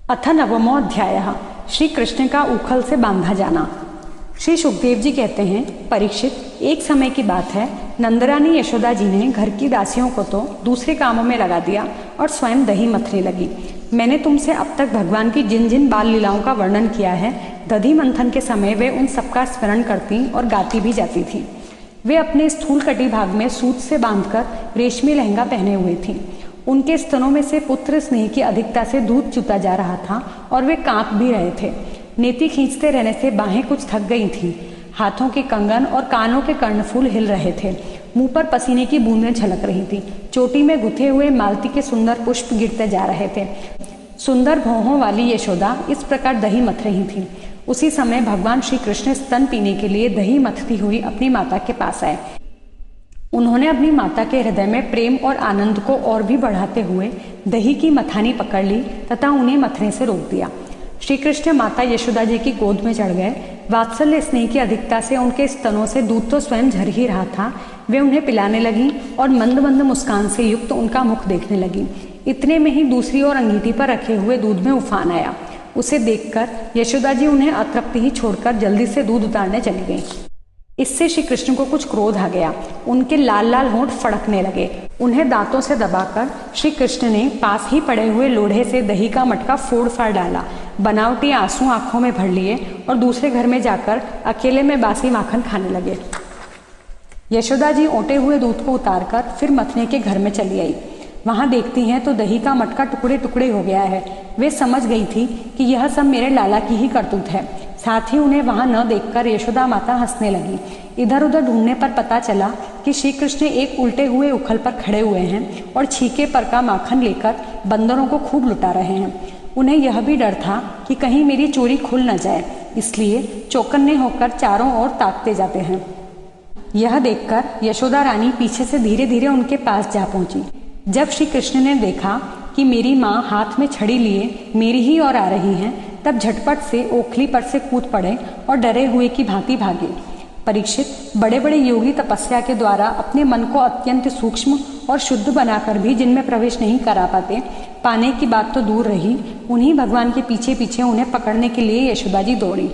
अथ नवमो अध्यायः श्री कृष्ण का उखल से बांधा जाना। श्री सुखदेव जी कहते हैं, परीक्षित, एक समय की बात है, नंदरानी यशोदा जी ने घर की दासियों को तो दूसरे कामों में लगा दिया और स्वयं दही मथने लगी। मैंने तुमसे अब तक भगवान की जिन जिन बाल लीलाओं का वर्णन किया है, दधी मंथन के समय वे उन सबका स्मरण करती और गाती भी जाती थी। वे अपने स्थूल कटी भाग में सूत से बांधकर रेशमी लहंगा पहने हुए थीं। उनके स्तनों में से पुत्र स्नेह की अधिकता से दूध चूता जा रहा था और वे कांप भी रहे थे। नेति खींचते रहने से बाहें कुछ थक गई थीं। हाथों के कंगन और कानों के कर्णफूल हिल रहे थे। मुंह पर पसीने की बूंदें झलक रही थी। चोटी में गुथे हुए मालती के सुंदर पुष्प गिरते जा रहे थे। सुंदर भौहों वाली यशोदा इस प्रकार दही मथ रही थी। उसी समय भगवान श्री कृष्ण स्तन पीने के लिए दही मथती हुई अपनी माता के पास आए। उन्होंने अपनी माता के हृदय में प्रेम और आनंद को और भी बढ़ाते हुए दही की मथानी पकड़ ली तथा उन्हें मथने से रोक दिया। श्री कृष्ण माता यशोदा जी की गोद में चढ़ गए। वात्सल्य स्नेह की अधिकता से उनके स्तनों से दूध तो स्वयं झर ही रहा था। वे उन्हें पिलाने लगी और मंद मंद मुस्कान से युक्त उनका मुख देखने लगी। इतने में ही दूसरी ओर अंगीठी पर रखे हुए दूध में उफान आया। उसे देखकर यशोदा जी उन्हें अतृप्त ही छोड़कर जल्दी से दूध उतारने चली गई। इससे श्री कृष्ण को कुछ क्रोध आ गया। उनके लाल लाल होंठ फड़कने लगे। उन्हें दांतों से दबाकर श्री कृष्ण ने पास ही पड़े हुए लोढ़े से दही का मटका फोड़ फाड़ डाला। बनावटी आंसू आंखों में भर लिए और दूसरे घर में जाकर अकेले में बासी माखन खाने लगे। यशोदा जी ओटे हुए दूध को उतारकर फिर मथने के घर में चली आई। वहां देखती हैं तो दही का मटका टुकड़े टुकड़े हो गया है। वे समझ गई थी कि यह सब मेरे लाला की ही करतूत है। साथ ही उन्हें वहां न देखकर यशोदा माता हंसने लगी। इधर उधर ढूंढने पर पता चला कि श्री कृष्ण एक उल्टे हुए उखल पर खड़े हुए हैं और छीके पर का माखन लेकर बंदरों को खूब लुटा रहे हैं। उन्हें यह भी डर था कि कहीं मेरी चोरी खुल न जाए, इसलिए चौकन्ने होकर चारों ओर ताकते जाते हैं। यह देखकर यशोदा रानी पीछे से धीरे धीरे उनके पास जा पहुंची। जब श्री कृष्ण ने देखा कि मेरी माँ हाथ में छड़ी लिए मेरी ही ओर आ रही हैं, तब झटपट से ओखली पर से कूद पड़े और डरे हुए की भांति भागे। परीक्षित, बड़े बड़े योगी तपस्या के द्वारा अपने मन को अत्यंत सूक्ष्म और शुद्ध बनाकर भी जिनमें प्रवेश नहीं करा पाते, पाने की बात तो दूर रही, उन्हीं भगवान के पीछे पीछे उन्हें पकड़ने के लिए यशोदा जी दौड़ी।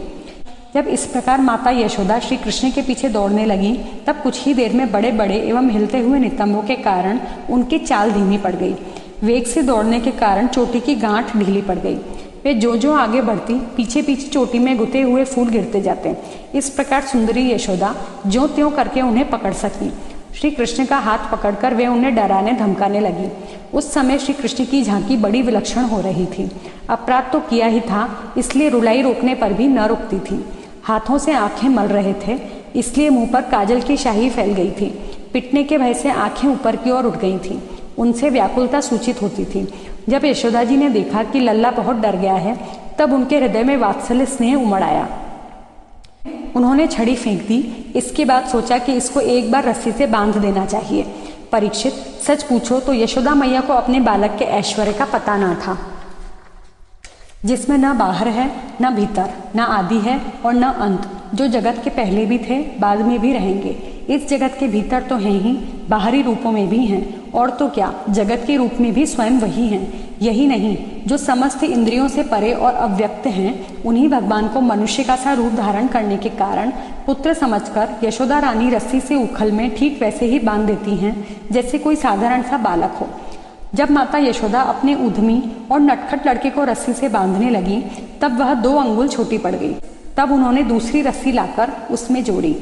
जब इस प्रकार माता यशोदा श्री कृष्ण के पीछे दौड़ने लगी, तब कुछ ही देर में बड़े बड़े एवं हिलते हुए नितंबों के कारण उनकी चाल धीमी पड़ गई। वेग से दौड़ने के कारण चोटी की गांठ ढीली पड़ गई। वे जो आगे बढ़ती, पीछे पीछे चोटी में गुथे हुए फूल गिरते जाते। इस प्रकार सुंदरी यशोदा ज्यों त्यों करके उन्हें पकड़ सकी। श्री कृष्ण का हाथ पकड़कर वे उन्हें डराने धमकाने लगी। उस समय श्री कृष्ण की झांकी बड़ी विलक्षण हो रही थी। अपराध तो किया ही था, इसलिए रुलाई रोकने पर भी न रुकती थी। हाथों से आंखें मल रहे थे, इसलिए मुंह पर काजल की शाही फैल गई थी। पिटने के भय से आंखें ऊपर की ओर उठ गई थीं। उनसे व्याकुलता सूचित होती थी। जब यशोदा जी ने देखा कि लल्ला बहुत डर गया है, तब उनके हृदय में वात्सल्य स्नेह उमड़ आया। उन्होंने छड़ी फेंक दी। इसके बाद सोचा कि इसको एक बार रस्सी से बांध देना चाहिए। परीक्षित, सच पूछो तो यशोदा मैया को अपने बालक के ऐश्वर्य का पता न था, जिसमें न बाहर है, न भीतर, न आदि है और न अंत, जो जगत के पहले भी थे, बाद में भी रहेंगे। इस जगत के भीतर तो हैं ही, बाहरी रूपों में भी हैं, और तो क्या, जगत के रूप में भी स्वयं वही हैं। यही नहीं, जो समस्त इंद्रियों से परे और अव्यक्त हैं, उन्हीं भगवान को मनुष्य का सा रूप धारण करने के कारण पुत्र समझकर यशोदा रानी रस्सी से उखल में ठीक वैसे ही बांध देती हैं जैसे कोई साधारण सा बालक हो। जब माता यशोदा अपने उद्यमी और नटखट लड़के को रस्सी से बांधने लगी, तब वह 2 अंगुल छोटी पड़ गई। तब उन्होंने दूसरी रस्सी लाकर उसमें जोड़ी।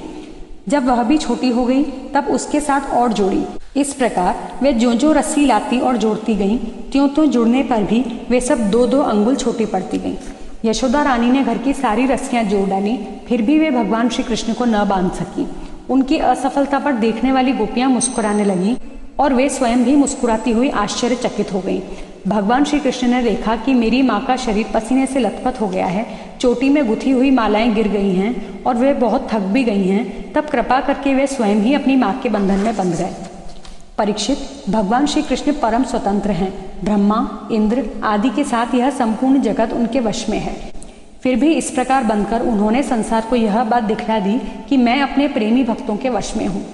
जब वह भी छोटी हो गई, तब उसके साथ और जोड़ी। इस प्रकार वे जो रस्सी लाती और जोड़ती गईं, त्यों जुड़ने पर भी वे सब 2-2 अंगुल छोटी पड़ती गईं। यशोदा रानी ने घर की सारी रस्सियां जोड़ डाली, फिर भी वे भगवान श्री कृष्ण को न बांध सकी। उनकी असफलता पर देखने वाली गोपियां मुस्कुराने लगीं और वे स्वयं भी मुस्कुराती हुई आश्चर्यचकित हो गईं। भगवान श्री कृष्ण ने देखा कि मेरी माँ का शरीर पसीने से लथपथ हो गया है, चोटी में गुथी हुई मालाएं गिर गई हैं और वे बहुत थक भी गई हैं। तब कृपा करके वे स्वयं ही अपनी माँ के बंधन में बंध गए। परीक्षित, भगवान श्री कृष्ण परम स्वतंत्र हैं। ब्रह्मा, इंद्र आदि के साथ यह संपूर्ण जगत उनके वश में है। फिर भी इस प्रकार बंधकर उन्होंने संसार को यह बात दिखला दी कि मैं अपने प्रेमी भक्तों के वश में हूँ।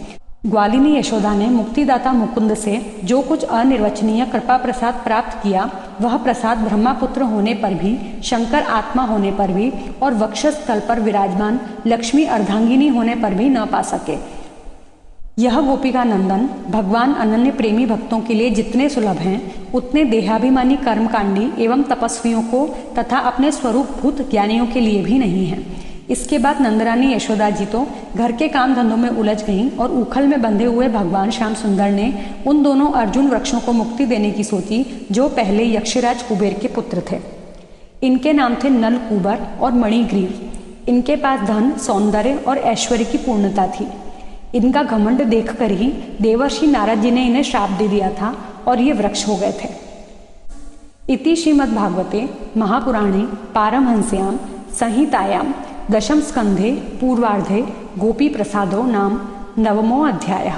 ग्वालिनी यशोदा ने मुक्तिदाता मुकुंद से जो कुछ अनिर्वचनीय कृपा प्रसाद प्राप्त किया, वह प्रसाद ब्रह्मापुत्र होने पर भी, शंकर आत्मा होने पर भी और वक्षस्थल पर विराजमान लक्ष्मी अर्धांगिनी होने पर भी न पा सके। यह गोपिका नंदन भगवान अनन्य प्रेमी भक्तों के लिए जितने सुलभ हैं, उतने देहाभिमानी कर्मकांडी एवं तपस्वियों को तथा अपने स्वरूपभूत ज्ञानियों के लिए भी नहीं हैं। इसके बाद नंदरानी यशोदा जी तो घर के काम धंधों में उलझ गईं और उखल में बंधे हुए भगवान श्याम सुंदर ने उन दोनों अर्जुन वृक्षों को मुक्ति देने की सोची जो पहले यक्षराज कुबेर के पुत्र थे। इनके नाम थे नल कुबर और मणिग्रीव। इनके पास धन, सौंदर्य और ऐश्वर्य की पूर्णता थी। इनका घमंड देखकर ही देवर्षि नारद जी ने इन्हें श्राप दे दिया था और ये वृक्ष हो गए थे। इति श्रीमद्भागवते महापुराणे पारमहंस्यां संहितायां दशम स्कंधे पूर्वार्धे गोपी प्रसादो नाम 9मो अध्यायः।